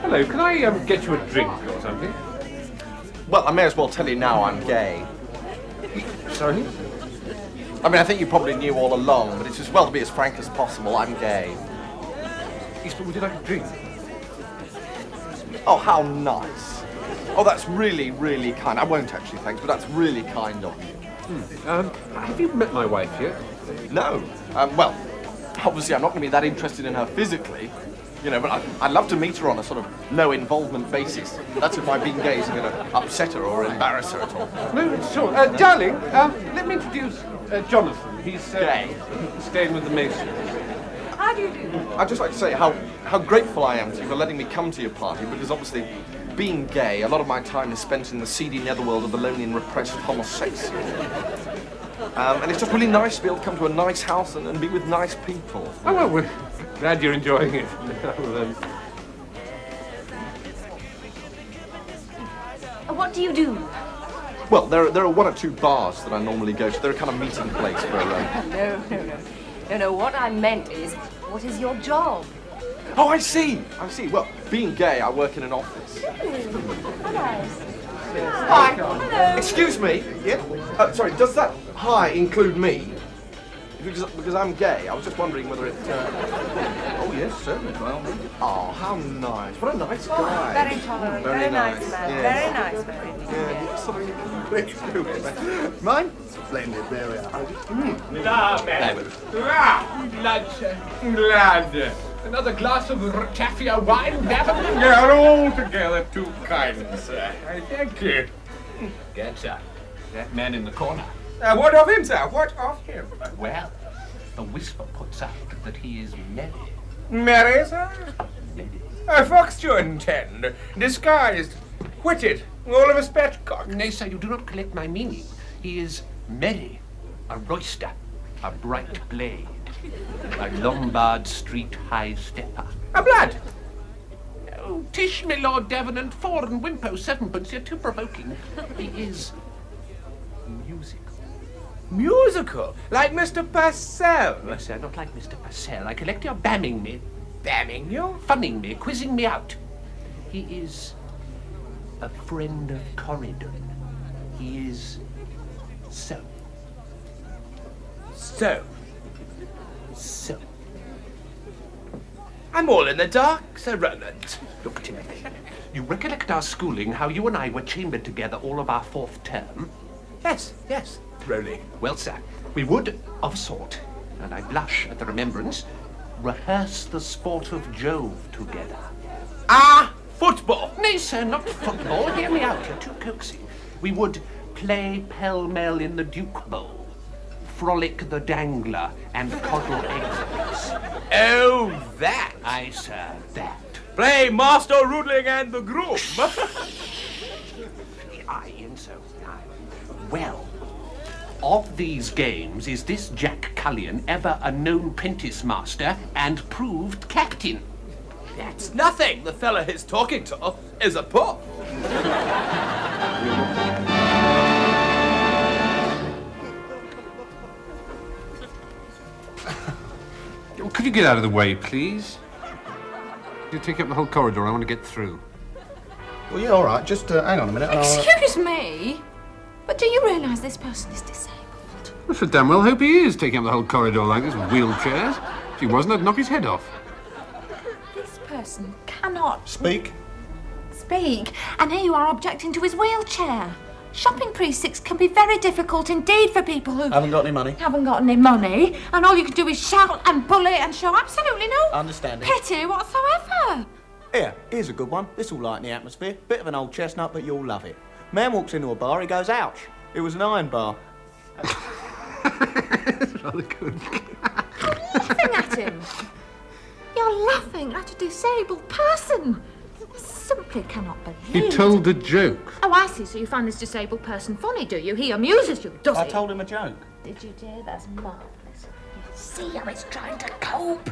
Hello, can I get you a drink or something? Well, I may as well tell you now I'm gay. Sorry? I mean, I think you probably knew all along, but it's as well to be as frank as possible. I'm gay. Yes, but would you like a drink? Oh, how nice. Oh, that's really, really kind. I won't actually, thanks, but that's really kind of you. Have you met my wife yet? No. Well, obviously I'm not going to be that interested in her physically, you know, but I'd love to meet her on a sort of no-involvement basis. That's if my being gay isn't going to upset her or embarrass her at all. No, sure. Darling, let me introduce Jonathan. He's gay. Staying with the Masons. How do you do? I'd just like to say how grateful I am to you for letting me come to your party, because obviously, being gay, a lot of my time is spent in the seedy netherworld of the lonely and repressed homosexual. And it's just really nice to be able to come to a nice house and be with nice people. Oh, well, we're glad you're enjoying it. What do you do? Well, there are one or two bars that I normally go to. They're a kind of meeting place for... No, what I meant is, what is your job? Oh, I see. Well, being gay, I work in an office. Nice. Hi. Hello. Excuse me. Yeah? Sorry, does that hi include me? Because I'm gay. I was just wondering whether it... Oh, yes, certainly. Well, oh, how nice. What a nice guy. Very tolerant, very nice man. Yes. Very nice man. Yeah. Sorry. mine? Splendid, there we are. Lad. Another glass of ratafia wine, Davin? You're altogether too kind, sir. I thank you. Get that man in the corner. What of him, sir? What of him? Well, the whisper puts out that he is merry. Merry, sir? Merry. A fox to intend, disguised, witted, all of a spatchcock. Nay, sir, you do not collect my meaning. He is merry, a royster, a bright blade, a Lombard Street high stepper. A blood. Oh, tish, my Lord Davenant, 4 and Wimpo, 7pence, you're too provoking. He is musical. Musical, like Mr. Purcell. No, sir, not like Mr. Purcell. I collect you're bamming me. Damning you? Funning me, quizzing me out. He is a friend of Corridon. He is so. So, I'm all in the dark, Sir Roland. Look, Timothy, you recollect our schooling, how you and I were chambered together all of our 4th term? yes, Rowley. Well, sir, we would, of a sort, and I blush at the remembrance, rehearse the sport of Jove together. Ah, football. Nay, sir, not football. Hear me out, you're too coaxing. We would play pell-mell in the Duke Bowl, frolic the dangler, and coddle eggs. Oh, that. Aye, sir, that. Play Master Roodling and the Groom. Aye, and so, aye. Well, of these games, is this Jack Cullion ever a known prentice master and proved captain? That's nothing. The fella he's talking to is a pup. Could you get out of the way, please? You take up the whole corridor. I want to get through. Well, yeah, all right. Just hang on a minute. Excuse me, but do you realise this person is disabled? I should damn well hope he is taking up the whole corridor like this with wheelchairs. If he wasn't, I'd knock his head off. This person cannot Speak. speak, and here you are objecting to his wheelchair. Shopping precincts can be very difficult indeed for people who Haven't got any money. haven't got any money, and all you can do is shout and bully and show absolutely no Understanding. pity whatsoever. Here's a good one. This'll lighten the atmosphere. Bit of an old chestnut, but you'll love it. Man walks into a bar, he goes, ouch. It was an iron bar. That's rather good. You're laughing at him. You're laughing at a disabled person. I simply cannot believe He told a joke. Oh, I see. So you find this disabled person funny, do you? He amuses you, does he? I told him a joke. Did you, dear? That's marvellous. See how he's trying to cope.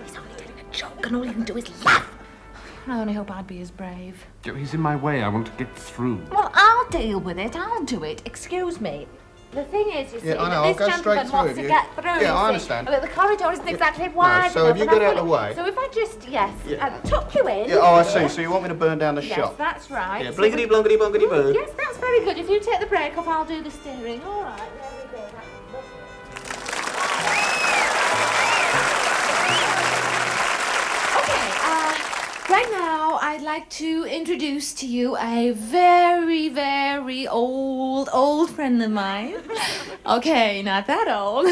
He's only telling a joke, and all you can do is laugh. I only hope I'd be as brave. He's in my way. I want to get through. Well, I'll deal with it. I'll do it. Excuse me. The thing is, you see, Yeah, I know, that I'll this go straight gentleman through wants with to you. get through. Yeah, you I see. understand. But the corridor isn't exactly wide so if you enough, and get I out of the feel- way. So if I just, yes, Yeah. tuck you in. Yeah, oh, I see. So you want me to burn down the Yes, shop? that's right. Yeah, So blinkety blonkety bonkety boo. Yes, that's very good. If you take the brake off, I'll do the steering. All right, there we go. Right now, I'd like to introduce to you a very, very old friend of mine. Okay, not that old.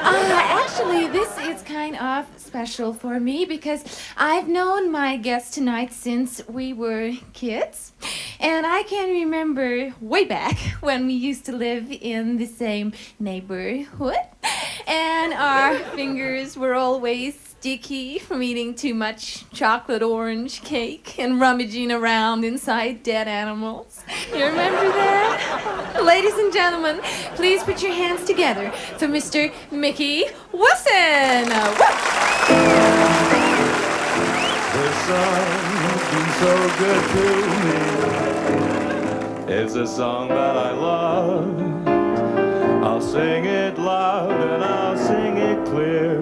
Actually, this is kind of special for me because I've known my guest tonight since we were kids. And I can remember way back when we used to live in the same neighborhood. And our fingers were always sticky from eating too much chocolate orange cake and rummaging around inside dead animals. You remember that? Ladies and gentlemen, please put your hands together for Mr. Mickey Wilson. The song's been so good to me. It's a song that I love. I'll sing it loud and I'll sing it clear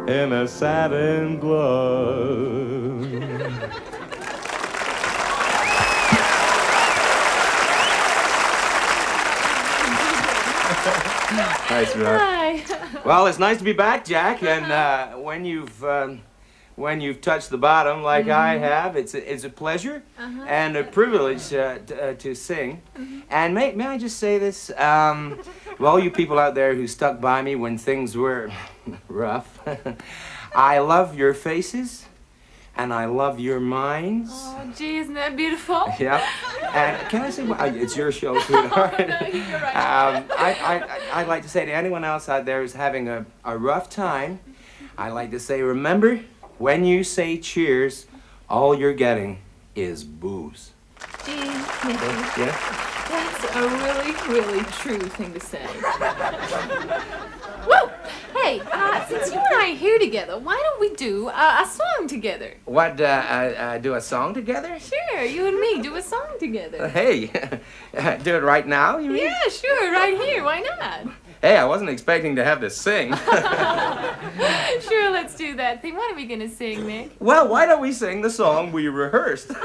in a satin glove. Nice, Hi. Well, it's nice to be back, Jack. And when you've touched the bottom like I have, it's a pleasure and a privilege to sing. And may I just say this? To all you people out there who stuck by me when things were rough, I love your faces. And I love your minds. Oh, gee, isn't that beautiful? Yeah. And can I say, it's your show, sweetheart. No, you're right. I'd like to say to anyone else out there who's having a rough time, I'd like to say, remember, when you say cheers, all you're getting is booze. Gee, Mickey, Yeah? that's a really, really true thing to say. Whoa! Hey, since you and I are here together, why don't we do a song together? What, do a song together? Sure, you and me do a song together. Hey, do it right now, you mean? Yeah, sure, right here. Why not? Hey, I wasn't expecting to have to sing. Sure, let's do that thing. What are we gonna sing, Nick? Well, why don't we sing the song we rehearsed? Okay,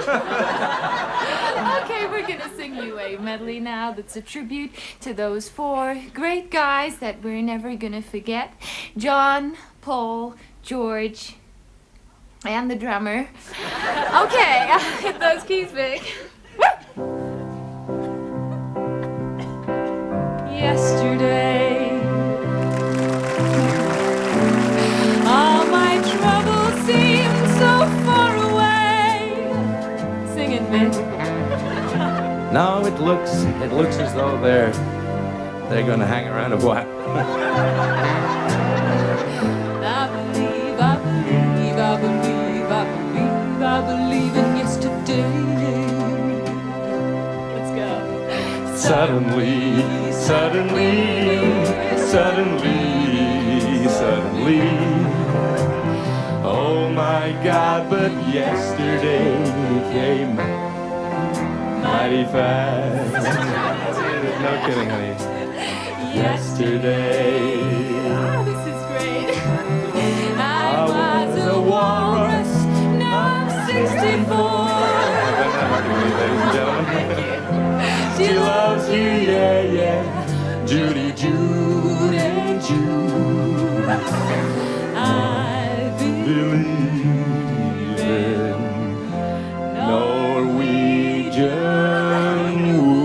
we're gonna sing you a medley now that's a tribute to those four great guys that we're never gonna forget. John, Paul, George, and the drummer. Okay, hit those keys, Vic. Yesterday, all my troubles seem so far away. Sing it, Vic. No, it looks as though they're gonna hang around a while. I believe, I believe, I believe, I believe, I believe in yesterday. Let's go. Suddenly, oh my God, but yesterday came mighty fast. No kidding, honey. Yesterday, Oh, this is great. I was a walrus, now I'm 64. ladies and gentlemen. She loves you, yeah, yeah. Judy, Judy, Judy. I Believe in Norwegian wood.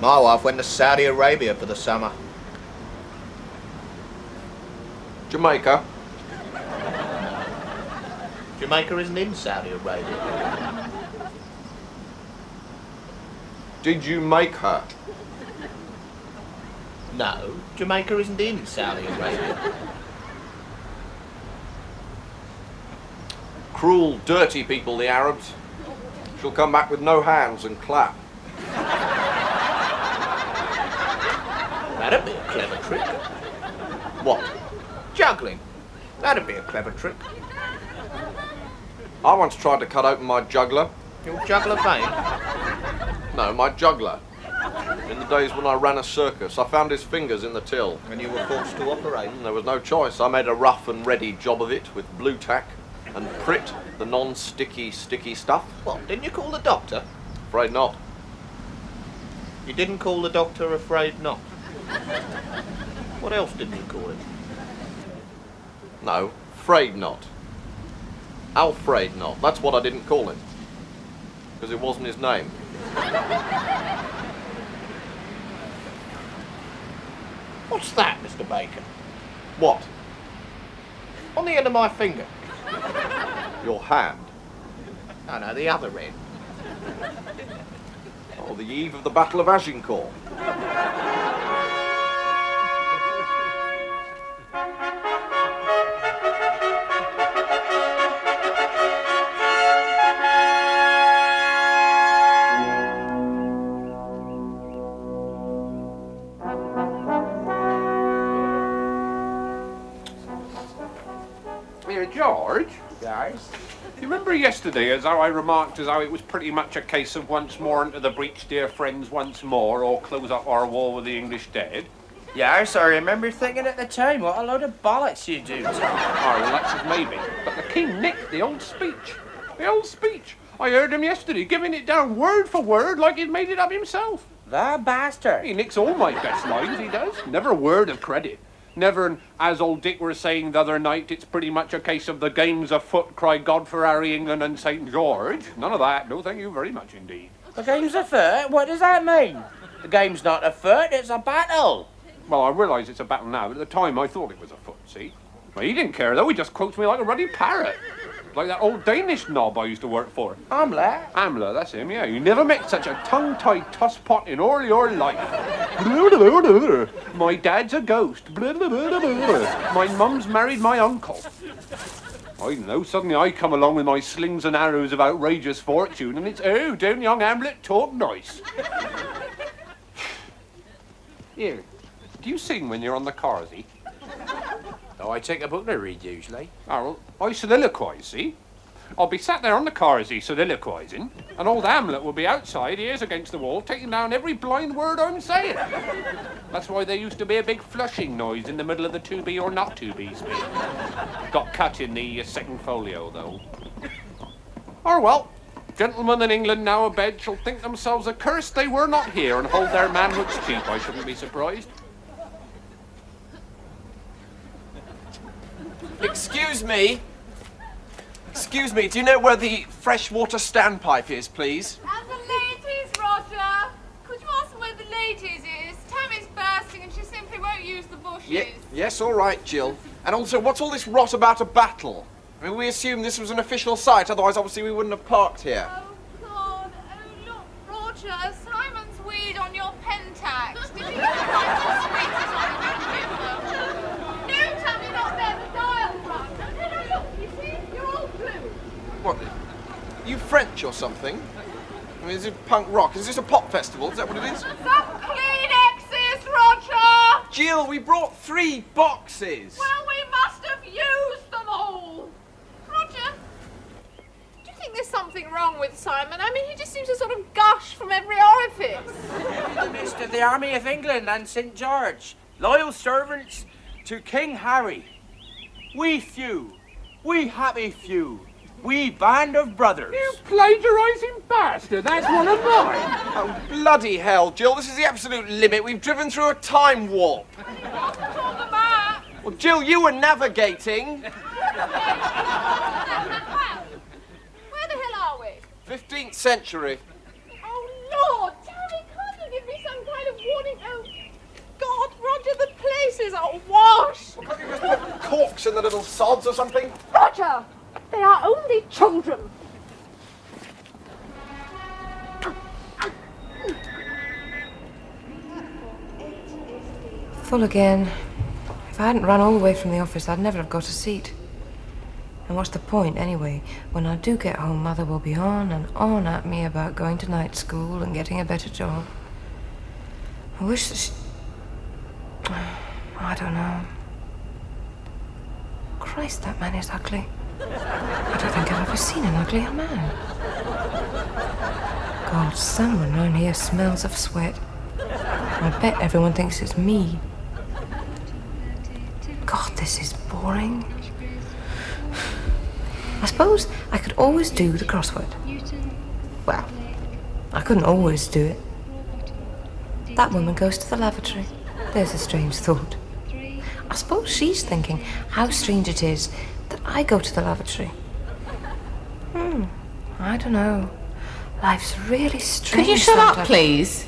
My wife went to Saudi Arabia for the summer. Jamaica. Jamaica isn't in Saudi Arabia. Did you make her? No, Jamaica isn't in Saudi Arabia. Cruel, dirty people, the Arabs. She'll come back with no hands and clap. That'd be a clever trick. What? Juggling. That'd be a clever trick. I once tried to cut open my juggler. Your juggler vein? No, my juggler. In the days when I ran a circus, I found his fingers in the till. And you were forced to operate. There was no choice. I made a rough and ready job of it with blue tack and Prit, the non-sticky, sticky stuff. What, didn't you call the doctor? Afraid not. You didn't call the doctor afraid not? What else didn't you call it? No, afraid not. Alfred not. That's what I didn't call him. Because it wasn't his name. What's that, Mr. Baker? What? On the end of my finger. Your hand. No, the other end. Oh, the eve of the Battle of Agincourt. Here, George. Guys? You remember yesterday as how I remarked as how it was pretty much a case of once more into the breach, dear friends, once more, or close up our war with the English dead? Yes, I remember thinking at the time, what a load of bollocks you do, Tom. Oh, well, that's it maybe. But the King nicked the old speech. The old speech. I heard him yesterday giving it down word for word like he'd made it up himself. The bastard. He nicks all my best lines, he does. Never a word of credit. Never an, as old Dick were saying the other night, it's pretty much a case of the game's afoot, cry God for Harry, England and St. George. None of that. No, thank you very much indeed. The game's afoot? What does that mean? The game's not afoot, it's a battle. Well, I realise it's a battle now, but at the time I thought it was afoot, see? Well, he didn't care, though. He just quotes me like a ruddy parrot. Like that old Danish knob I used to work for. Hamlet? Amler, that's him, yeah. You never met such a tongue-tied tosspot in all your life. My dad's a ghost. My mum's married my uncle. I know, suddenly I come along with my slings and arrows of outrageous fortune, and it's, oh, don't young Hamlet talk nice. Here, do you sing when you're on the carsey? Oh, I take a book to read usually. Oh, well, I soliloquise, see? I'll be sat there on the carsey soliloquising, and old Hamlet will be outside, ears against the wall, taking down every blind word I'm saying. That's why there used to be a big flushing noise in the middle of the to be or not to be speech. Got cut in the second folio, though. Oh, well, gentlemen in England now abed shall think themselves accursed they were not here and hold their manhoods cheap. I shouldn't be surprised. Excuse me. Excuse me, do you know where the freshwater standpipe is, please? And the ladies, Roger. Could you ask where the ladies is? Tammy's bursting and she simply won't use the bushes. Yes, all right, Jill. And also, what's all this rot about a battle? I mean, we assumed this was an official site, otherwise, obviously, we wouldn't have parked here. Oh, God. Oh, look, Roger. Simon's weed on your Pentax. Did you get the sweetest on the computer? No, Tammy, not there. The dial run. No, look. You see? You're all blue. What? You French or something? I mean, is it punk rock? Is this a pop festival? Is that what it is? Some Kleenexes, Roger. Jill, we brought 3 boxes. Well, we must have used them all. Roger, do you think there's something wrong with Simon? I mean, he just seems to sort of gush from every orifice. Mr. the Army of England and St. George, loyal servants to King Harry. We few, we happy few, we band of brothers. You plagiarising bastard, that's one of mine. Oh, bloody hell, Jill, this is the absolute limit. We've driven through a time warp. On the map. Well, Jill, you were navigating. Well, where the hell are we? 15th century. Oh, Lord, Tammy, can't you give me some kind of warning? Oh, God, Roger, the place is awash. Well, can't you just put corks in the little sods or something? Roger, they are only children. Full again. If I hadn't run all the way from the office, I'd never have got a seat. And what's the point, anyway? When I do get home, Mother will be on and on at me about going to night school and getting a better job. I wish that she... I don't know. Christ, that man is ugly. I don't think I've ever seen an uglier man. God, someone round here smells of sweat. I bet everyone thinks it's me. God, this is boring. I suppose I could always do the crossword. Well, I couldn't always do it. That woman goes to the lavatory. There's a strange thought. I suppose she's thinking how strange it is that I go to the lavatory. I don't know. Life's really strange. Could you shut up, please?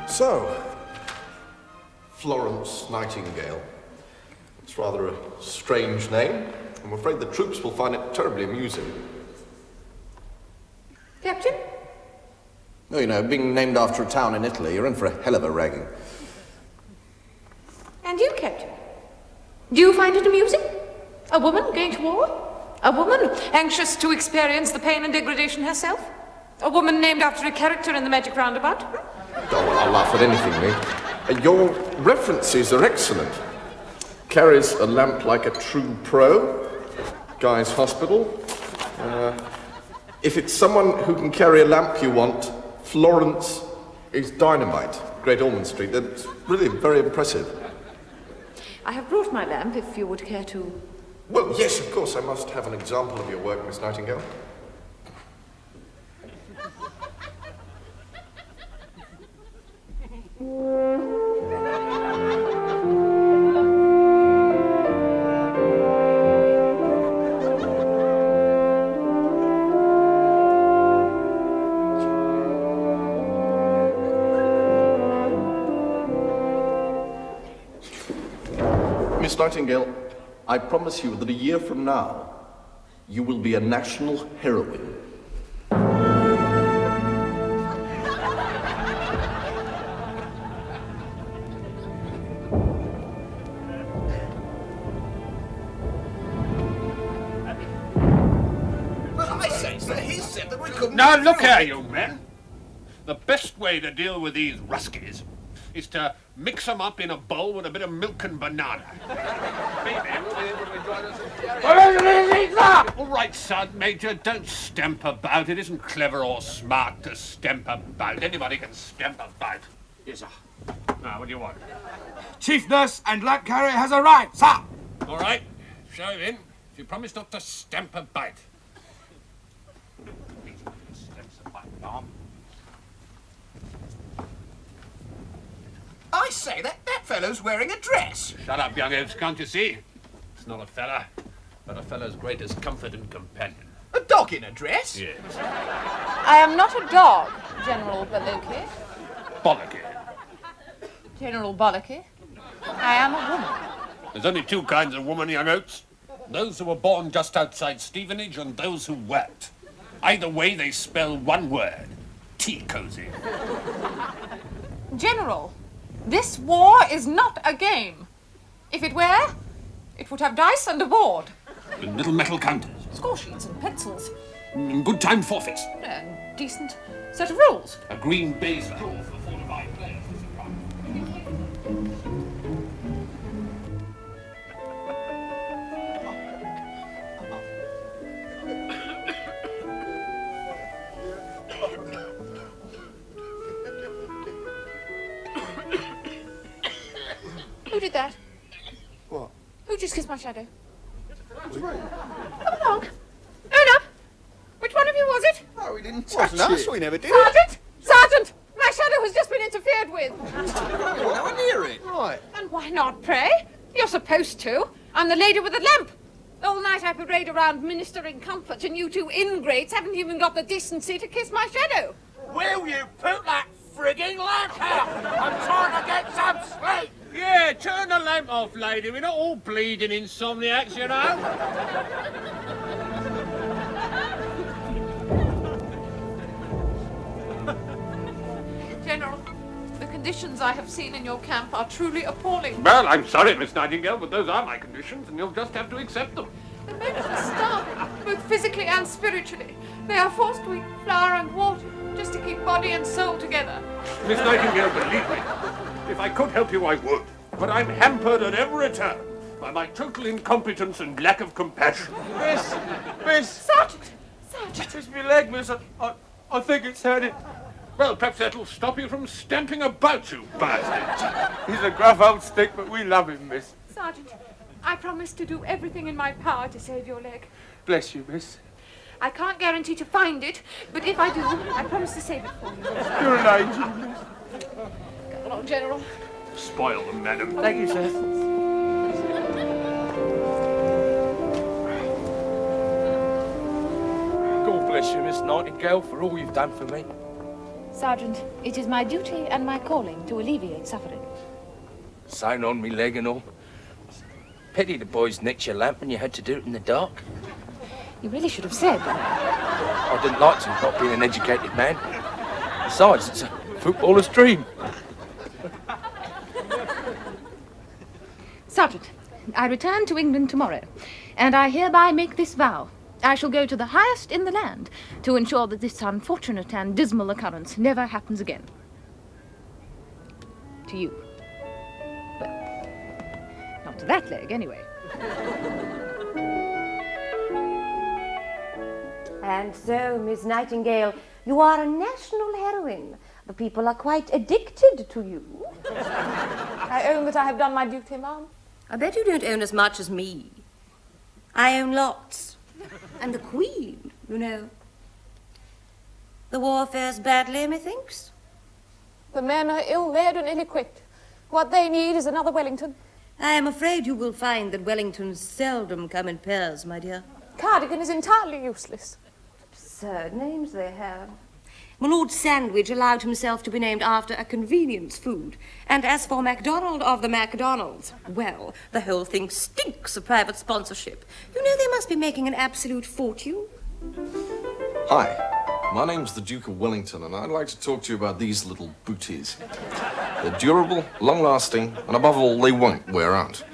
So, Florence Nightingale. It's rather a strange name. I'm afraid the troops will find it terribly amusing. Captain? No, you know, being named after a town in Italy, you're in for a hell of a ragging. And you, Captain? Do you find it amusing? A woman going to war? A woman anxious to experience the pain and degradation herself? A woman named after a character in the Magic Roundabout? Oh, well, I'll laugh at anything, me. Your references are excellent. Carries a lamp like a true pro. Guy's Hospital. If it's someone who can carry a lamp you want, Florence is dynamite. Great Ormond Street. That's really very impressive. I have brought my lamp, if you would care to... Well, yes, of course. I must have an example of your work, Miss Nightingale. Miss Nightingale, I promise you that a year from now, you will be a national heroine. Now look here, you men. The best way to deal with these ruskies is to mix them up in a bowl with a bit of milk and banana. Maybe we'll be able to enjoy this. All right, son, Major, don't stamp about. It isn't clever or smart to stamp about. Anybody can stamp about. Yes, sir. Now, what do you want? Chief nurse and lamp carrier has arrived, sir. All right, show him in. If you promise not to stamp about. I say, that fellow's wearing a dress. Shut up, young oaks, can't you see? It's not a fella, but a fellow's greatest comfort and companion. A dog in a dress? Yes. I am not a dog, General Bollocky. Bollocky. General Bollocky. I am a woman. There's only two kinds of woman, young oaks. Those who were born just outside Stevenage and those who weren't. Either way, they spell one word. Tea cozy. General, this war is not a game. If it were, it would have dice and a board. And little metal counters. Score sheets and pencils. And good time forfeits. And decent set of rules. A green baize rule for 45 players. Who did that? What? Who just kissed my shadow? What's right? Come along. Own up. Which one of you was it? No, we didn't It wasn't us, we never did. Sergeant! Sergeant! My shadow has just been interfered with. You're nowhere near it. Right. And why not, pray? You're supposed to. I'm the lady with the lamp. All night I parade around ministering comfort, and you two ingrates haven't even got the decency to kiss my shadow. Will you put that frigging lamp out! I'm trying to get some sleep! Yeah, turn the lamp off, lady. We're not all bleeding insomniacs, you know. General, the conditions I have seen in your camp are truly appalling. Well, I'm sorry, Miss Nightingale, but those are my conditions, and you'll just have to accept them. The men are starving, both physically and spiritually. They are forced to eat flour and water just to keep body and soul together. Miss Nightingale, believe me, if I could help you, I would. But I'm hampered at every turn by my total incompetence and lack of compassion. Miss! Sergeant! It's my leg, miss. I think it's hurting. Well, perhaps that'll stop you from stamping about, you bastard. He's a gruff old stick, but we love him, miss. Sergeant, I promise to do everything in my power to save your leg. Bless you, miss. I can't guarantee to find it, but if I do, I promise to save it for you. You're an angel, miss. Come along, General. Spoil them, madam. Thank you, sir. God bless you, Miss Nightingale, for all you've done for me. Sergeant, it is my duty and my calling to alleviate suffering. Sign on me leg and all. Pity the boys nicked your lamp and you had to do it in the dark. You really should have said. I didn't like to, not being an educated man. Besides, it's a footballer's dream. Sergeant, I return to England tomorrow, and I hereby make this vow. I shall go to the highest in the land to ensure that this unfortunate and dismal occurrence never happens again. To you. Well, not to that leg, anyway. And so, Miss Nightingale, you are a national heroine. The people are quite addicted to you. I own that I have done my duty, ma'am. I bet you don't own as much as me. I own lots. I'm the Queen, you know. The war fares badly, methinks. The men are ill-led and ill-equipped. What they need is another Wellington. I am afraid you will find that Wellingtons seldom come in pairs, my dear. Cardigan is entirely useless. Absurd names they have. My Lord Sandwich allowed himself to be named after a convenience food. And as for MacDonald of the MacDonalds, well, the whole thing stinks of private sponsorship. You know they must be making an absolute fortune. Hi, my name's the Duke of Wellington, and I'd like to talk to you about these little booties. They're durable, long-lasting, and above all, they won't wear out.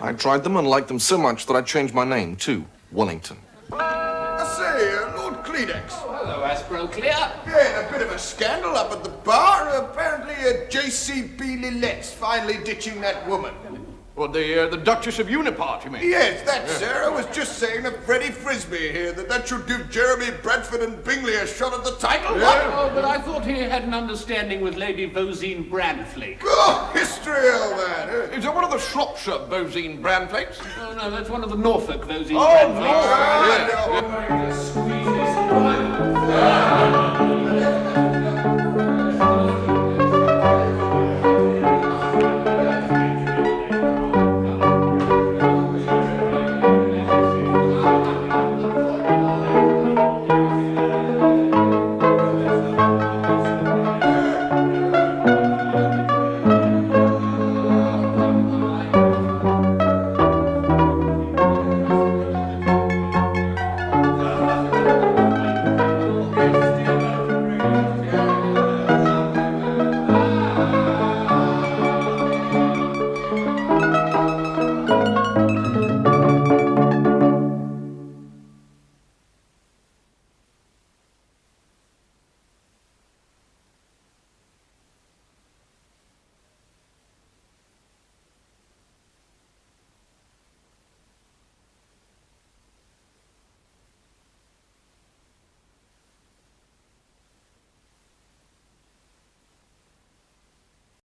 I tried them and liked them so much that I changed my name to Wellington. I say, Lord Kleenex. Hello, Aspro Clear. Yeah, a bit of a scandal up at the bar. Apparently, J.C.B. Lillette's finally ditching that woman. Well, the Duchess of Unipart, you mean? Yes, that, sir. I was just saying to Freddie Frisbee here that should give Jeremy Bradford and Bingley a shot at the title. Yeah. Oh, but I thought he had an understanding with Lady Vosine Bradflake. Oh, history, old man. Is that one of the Shropshire Vosine Bradflakes? Oh, no, that's one of the Norfolk Vosine Oh, Bradflakes. no. Yeah.